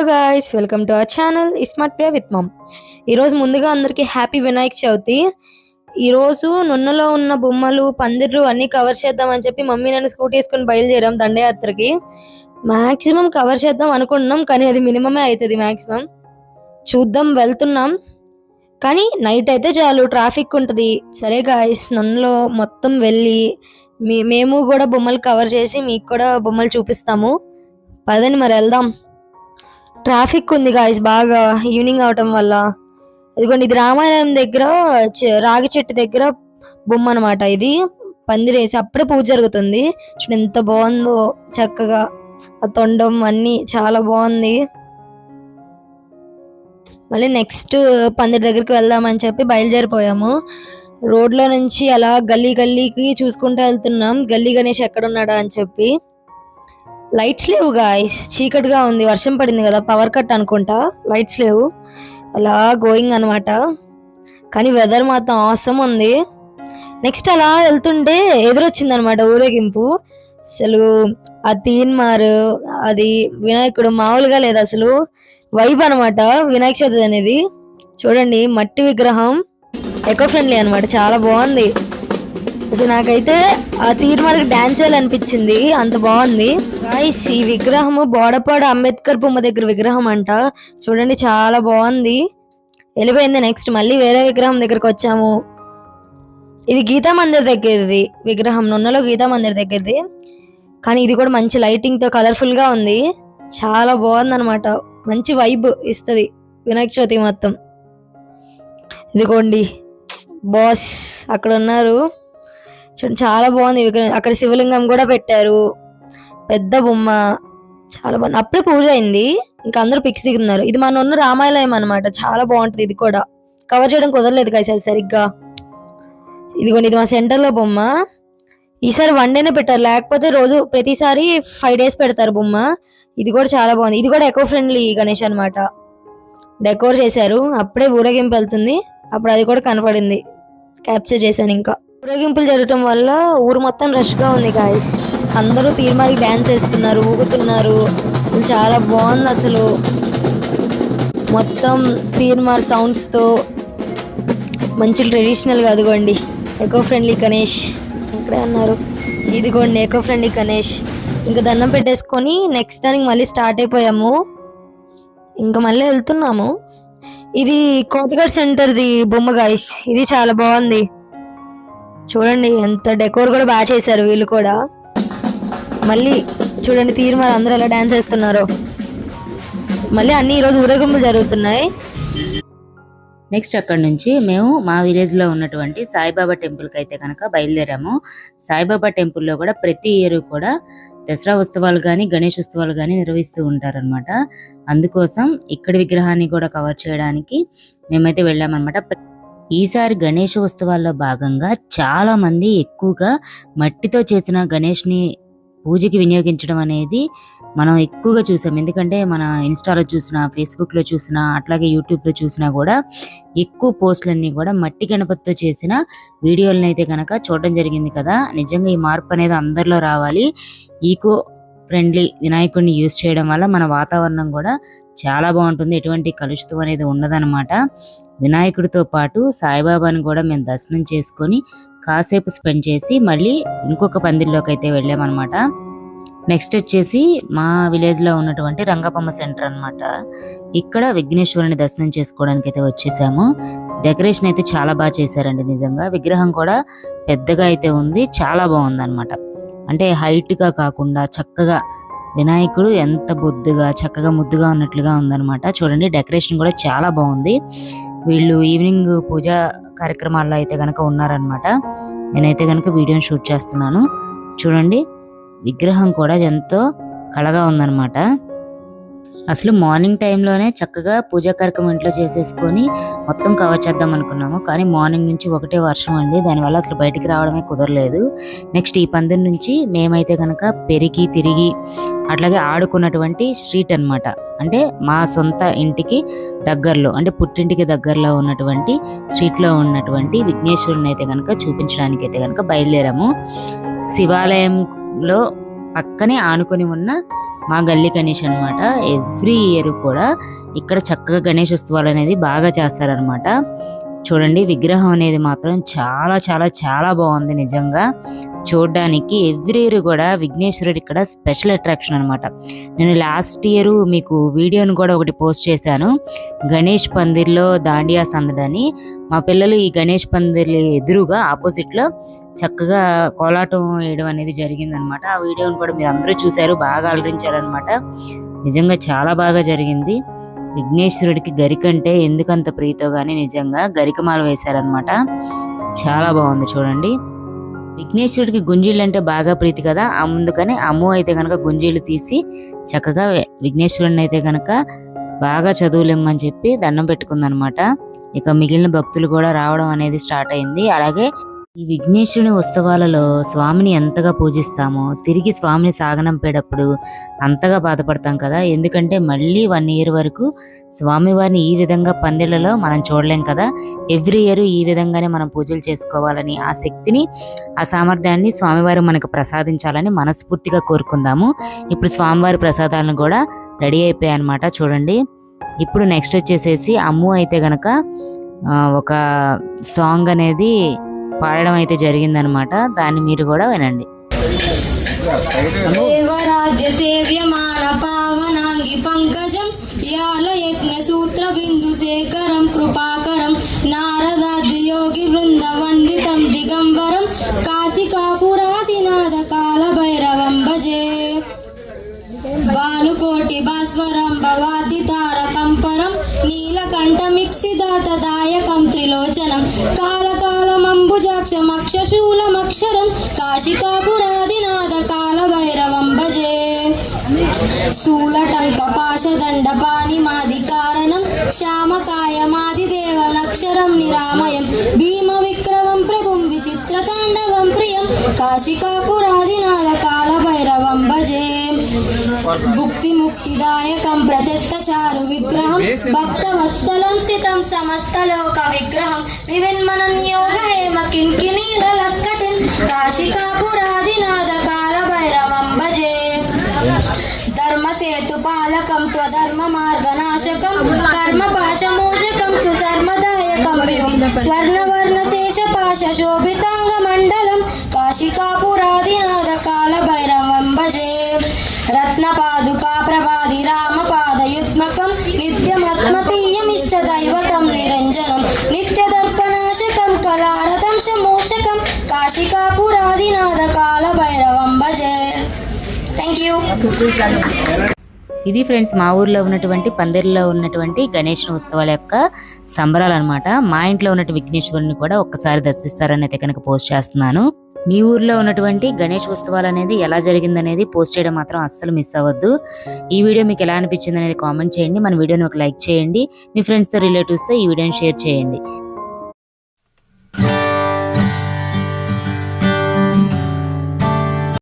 Guys, welcome to our channel Smart Play with Mom. ఈరోజు ముందుగా అందరికీ హ్యాపీ వినాయక చవితి. ఈరోజు నున్నలో ఉన్న బొమ్మలు, పందిర్లు అన్నీ కవర్ చేద్దామని చెప్పి మమ్మీ నేను స్కూటీ వేసుకుని బయలుదేరాం దండయాత్రకి. మాక్సిమం కవర్ చేద్దాం అనుకుంటున్నాం, కానీ అది మినిమమే అవుతుంది. మాక్సిమం చూద్దాం, వెళ్తున్నాం. కానీ నైట్ అయితే చాలు, ట్రాఫిక్ ఉంటుంది. సరే గాయ్స్, నున్నలో మొత్తం వెళ్ళి మేము కూడా బొమ్మలు కవర్ చేసి మీకు కూడా బొమ్మలు చూపిస్తాము. పదండి మరి వెళ్దాం. ట్రాఫిక్ ఉంది గాయస్ బాగా, ఈవినింగ్ అవటం వల్ల. ఇదిగోండి, ఇది రామాలయం దగ్గర రాగి చెట్టు దగ్గర బొమ్మ అనమాట. ఇది పందిరేసి అప్పుడే పూజ జరుగుతుంది. చూడండి ఎంత బాగుందో, చక్కగా ఆ తొండం అన్ని చాలా బాగుంది. మళ్ళీ నెక్స్ట్ పందిరి దగ్గరికి వెళ్దామని చెప్పి బయలుదేరిపోయాము. రోడ్లో నుంచి అలా గల్లీ గల్లీకి చూసుకుంటూ వెళ్తున్నాం, గల్లీ గణేష్ ఎక్కడున్నాడా అని చెప్పి. లైట్స్ లేవు గాయ్స్, చీకటిగా ఉంది, వర్షం పడింది కదా, పవర్ కట్ అనుకుంటా, లైట్స్ లేవు. అలా గోయింగ్ అనమాట. కానీ వెదర్ మాత్రం ఆసమ్ ఉంది. నెక్స్ట్ అలా వెళ్తుంటే ఎదురొచ్చింది అనమాట ఊరేగింపు. అసలు ఆ తీన్మార్, అది వినాయకుడు మామూలుగా లేదు అసలు, వైబ్ అనమాట వినాయక చవితి అనేది. చూడండి, మట్టి విగ్రహం, ఎకో ఫ్రెండ్లీ అనమాట, చాలా బాగుంది. అసలు నాకైతే ఆ తీర్మాలకు డాన్స్ చేయాలనిపించింది, అంత బాగుంది. గాయ్స్, ఈ విగ్రహము బోడపాడు అంబేద్కర్ బొమ్మ దగ్గర విగ్రహం అంట. చూడండి చాలా బాగుంది. వెళ్ళిపోయింది. నెక్స్ట్ మళ్ళీ వేరే విగ్రహం దగ్గరకు వచ్చాము. ఇది గీతా మందిర్ దగ్గరది విగ్రహం, నున్నలో గీతా మందిర్ దగ్గరది. కానీ ఇది కూడా మంచి లైటింగ్ తో కలర్ఫుల్ గా ఉంది, చాలా బాగుంది అనమాట. మంచి వైబ్ ఇస్తుంది వినాయక చవితి మొత్తం. ఇదిగోండి బాస్ అక్కడ ఉన్నారు, చూడండి చాలా బాగుంది విగ్రహం. అక్కడ శివలింగం కూడా పెట్టారు, పెద్ద బొమ్మ, చాలా బాగుంది. అప్పుడే పూజ అయింది, ఇంకా అందరూ పిక్స్ దిగుతున్నారు. ఇది మన ఉన్న రామాలయం అనమాట, చాలా బాగుంటది. ఇది కూడా కవర్ చేయడం కుదరలేదు కదా సరిగ్గా. ఇదిగోండి, ఇది మా సెంటర్ లో బొమ్మ. ఈసారి 1 డేనే పెట్టారు, లేకపోతే రోజు ప్రతిసారి 5 డేస్ పెడతారు బొమ్మ. ఇది కూడా చాలా బాగుంది. ఇది కూడా ఎకో ఫ్రెండ్లీ గణేష్ అనమాట, డెకోర్ చేశారు. అప్పుడే ఊరేగింపు వెళ్తుంది, అప్పుడు అది కూడా కనపడింది, క్యాప్చర్ చేశాను. ఇంకా ఊరేగింపులు జరగటం వల్ల ఊరు మొత్తం రష్ గా ఉంది గాయస్. అందరూ తీర్మానికి డాన్స్ చేస్తున్నారు, ఊగుతున్నారు. అసలు చాలా బాగుంది. అసలు మొత్తం తీర్మార్ సౌండ్స్ తో మంచి ట్రెడిషనల్ గా. అదిగోండి ఎకో ఫ్రెండ్లీ గణేష్ ఇక్కడే అన్నారు. ఇదిగోండి ఎకో ఫ్రెండ్లీ గణేష్. ఇంకా దండం పెట్టేసుకొని నెక్స్ట్ దానికి మళ్ళీ స్టార్ట్ అయిపోయాము, ఇంకా మళ్ళీ వెళ్తున్నాము. ఇది కోటగడ్ సెంటర్ది బొమ్మ గాయస్, ఇది చాలా బాగుంది. చూడండి ఎంత డెకోర్ కూడా బాగా చేశారు వీళ్ళు కూడా. మళ్ళీ చూడండి తీర్మార్ అందరూ ఎలా డాన్స్ చేస్తున్నారు. మళ్ళీ అన్ని ఈరోజు ఊరేగింపులు జరుగుతున్నాయి. నెక్స్ట్ అక్కడ నుంచి మేము మా విలేజ్ లో ఉన్నటువంటి సాయిబాబా టెంపుల్ కి అయితే కనుక బయలుదేరాము. సాయిబాబా టెంపుల్లో కూడా ప్రతి ఇయర్ కూడా దసరా ఉత్సవాలు కానీ గణేష్ ఉత్సవాలు కానీ నిర్వహిస్తూ ఉంటారనమాట. అందుకోసం ఇక్కడ విగ్రహాన్ని కూడా కవర్ చేయడానికి మేమైతే వెళ్ళామన్నమాట. ఈసారి గణేష్ ఉత్సవాల్లో భాగంగా చాలా మంది ఎక్కువగా మట్టితో చేసిన గణేష్ ని పూజకి వినియోగించడం అనేది మనం ఎక్కువగా చూసాం. ఎందుకంటే మన ఇన్స్టాలో చూసినా, ఫేస్బుక్ లో చూసినా, అట్లాగే యూట్యూబ్ లో చూసినా కూడా ఎక్కువ పోస్టులన్నీ కూడా మట్టి గణపతితో చేసిన వీడియోలను అయితే కనుక చూడడం జరిగింది కదా. నిజంగా ఈ మార్పు అనేది అందరిలో రావాలి. ఈకో ఫ్రెండ్లీ వినాయకుడిని యూజ్ చేయడం వల్ల మన వాతావరణం కూడా చాలా బాగుంటుంది, ఎటువంటి కలుషితం అనేది ఉండదన్నమాట. వినాయకుడితో పాటు సాయిబాబాని కూడా మేము దర్శనం చేసుకొని కాసేపు స్పెండ్ చేసి మళ్ళీ ఇంకొక పందిరిలోకి అయితే వెళ్ళామన్నమాట. నెక్స్ట్ వచ్చేసి మా విలేజ్ లో ఉన్నటువంటి రంగపమ్మ సెంటర్ అన్నమాట. ఇక్కడ విఘ్నేశ్వరుని దర్శనం చేసుకోవడానికి అయితే వచ్చేసాము. డెకరేషన్ అయితే చాలా బాగా చేశారండి, నిజంగా. విగ్రహం కూడా పెద్దగా అయితే ఉంది, చాలా బాగుంది అనమాట. అంటే హైట్ గా కాకుండా చక్కగా వినాయకుడు ఎంత బొద్దుగా చక్కగా ముద్దుగా ఉన్నట్లుగా ఉందన్నమాట. చూడండి డెకరేషన్ కూడా చాలా బాగుంది. వీళ్ళు ఈవినింగ్ పూజ కార్యక్రమాల్లో అయితే కనుక ఉన్నారనమాట. నేనైతే కనుక వీడియోని షూట్ చేస్తున్నాను. చూడండి విగ్రహం కూడా ఎంతో కళగా ఉందన్నమాట. అసలు మార్నింగ్ టైంలోనే చక్కగా పూజా కార్యక్రమం ఇంట్లో చేసేసుకొని మొత్తం కవర్ చేద్దాం అనుకున్నాము. కానీ మార్నింగ్ నుంచి ఒకటే వర్షం అండి, దానివల్ల అసలు బయటికి రావడమే కుదరలేదు. నెక్స్ట్ ఈ పందిరి నుంచి మేమైతే కనుక పెరిగి తిరిగి అట్లాగే ఆడుకున్నటువంటి స్ట్రీట్ అన్నమాట. అంటే మా సొంత ఇంటికి దగ్గరలో, అంటే పుట్టింటికి దగ్గరలో ఉన్నటువంటి స్ట్రీట్ లో ఉన్నటువంటి విఘ్నేశ్వరుని అయితే కనుక చూపించడానికి అయితే కనుక బయలుదేరాము. శివాలయంలో పక్కనే ఆనుకొని ఉన్న మా గల్లీ గణేష్ అన్నమాట. ఎవ్రీ ఇయర్ కూడా ఇక్కడ చక్కగా గణేష్ ఉత్సవాలు అనేది బాగా చేస్తారనమాట. చూడండి విగ్రహం అనేది మాత్రం చాలా చాలా చాలా బాగుంది నిజంగా చూడడానికి. ఎవ్రీ ఇయర్ కూడా విఘ్నేశ్వరుడు ఇక్కడ స్పెషల్ అట్రాక్షన్ అనమాట. నేను లాస్ట్ ఇయర్ మీకు వీడియోను కూడా ఒకటి పోస్ట్ చేశాను, గణేష్ పందిర్లో దాండియా సందడని. మా పిల్లలు ఈ గణేష్ పందిర్లు ఎదురుగా ఆపోజిట్ లో చక్కగా కోలాటం వేయడం అనేది జరిగింది అనమాట. ఆ వీడియోను కూడా మీరు అందరూ చూశారు, బాగా అలరించారనమాట. నిజంగా చాలా బాగా జరిగింది. విఘ్నేశ్వరుడికి గరికంటే ఎందుకంత ప్రీతో గానీ నిజంగా గరికమాల వేశారనమాట. చాలా బాగుంది చూడండి. విఘ్నేశ్వరుడికి గుంజీళ్ళు అంటే బాగా ప్రీతి కదా, అందుకని అమ్ము అయితే కనుక గుంజీళ్ళు తీసి చక్కగా విఘ్నేశ్వరుడిని అయితే కనుక బాగా చదువులేమని చెప్పి దండం పెట్టుకుందనమాట. ఇక మిగిలిన భక్తులు కూడా రావడం అనేది స్టార్ట్ అయింది. అలాగే ఈ విఘ్నేశ్వరుని ఉత్సవాలలో స్వామిని ఎంతగా పూజిస్తామో తిరిగి స్వామిని సాగనంపేటప్పుడు అంతగా బాధపడతాం కదా. ఎందుకంటే మళ్ళీ 1 year వరకు స్వామివారిని ఈ విధంగా పందిళ్లలో మనం చూడలేం కదా. ఎవ్రీ ఇయర్ ఈ విధంగానే మనం పూజలు చేసుకోవాలని, ఆ శక్తిని ఆ సామర్థ్యాన్ని స్వామివారు మనకు ప్రసాదించాలని మనస్ఫూర్తిగా కోరుకుందాము. ఇప్పుడు స్వామివారి ప్రసాదాలను కూడా రెడీ అయిపోయాయి అన్నమాట. చూడండి ఇప్పుడు నెక్స్ట్ వచ్చేసేసి అమ్ము అయితే గనక ఒక సాంగ్ అనేది పాడడం అయితే జరిగిందనమాట. దాన్ని మీరు కూడా వినండి. దేవరాజ్య సేవ్యమాన పావనాంగి పంకజం యాల యజ్ఞ సూత్ర బిందు శేఖరం కృపాకరం నారదాద్రి యోగి బృంద వందితం దిగంబరం కాశికాపురాదినాథ కాల భైరవం భజే భానుకోటి భాస్వరం భవాది తారకం పరం నీలకంఠమిప్సిదాతదాయకం త్రిలోచనం కాలకాలమంబుజాక్షమక్షశూలమక్షరం కాశికాపురాదినాథ కాల భైరవం భజే శూలటంక పాశదండ పాణిమాది కారణం శ్యామకాయమాది దేవనక్షరం నిరామయం భీమ విక్రమం ప్రభుం విచిత్ర తాండవం ప్రియం కాశికాపురాదినాథ కాల భైరవం భజే భుక్తి ముక్తిదాయకం ప్రశస్త చారు విగ్రహం భక్త వత్సలం స్థితం సమస్త లోక విగ్రహం వివిన్మనం యోగ హేమ కింకిణీడలస్కటిం కాశికాపురాదినాథ కాల భైరవం భజే ధర్మసేతు పాలకం త్వధర్మ మార్గనాశకం కర్మ పాశమోచకం సుశర్మదాయకం విభుం స్వర్ణవర్ణ శేష పాశ శోభితాంగ మండలం కాశికాపురాదినాథ కాల భైరవం భజే రత్న పాదుకా ప్రభాది రామ పాదయుత్మకం నిత్యమత్మతీయమిష్ట దైవతం నిరంజనం నిత్య దర్పనాశకం కళారథం శమోచకం కాశికాపురాదినాథ కాల భైరవం భజే. Thank you. ఇది ఫ్రెండ్స్ మా ఊర్లో ఉన్నటువంటి పందిర్లో ఉన్నటువంటి గణేష్ ఉత్సవాల యొక్క సంబరాలు అనమాట. మా ఇంట్లో ఉన్నటువంటి విఘ్నేశ్వరుని కూడా ఒక్కసారి దర్శిస్తారని అయితే కనుక పోస్ట్ చేస్తున్నాను. మీ ఊర్లో ఉన్నటువంటి గణేష్ ఉత్సవాలు అనేది ఎలా జరిగిందనేది పోస్ట్ చేయడం మాత్రం అస్సలు మిస్ అవ్వద్దు. ఈ వీడియో మీకు ఎలా అనిపించింది అనేది కామెంట్ చేయండి. మన వీడియోని ఒక లైక్ చేయండి. మీ ఫ్రెండ్స్తో రిలేటివ్స్తో ఈ వీడియోని షేర్ చేయండి.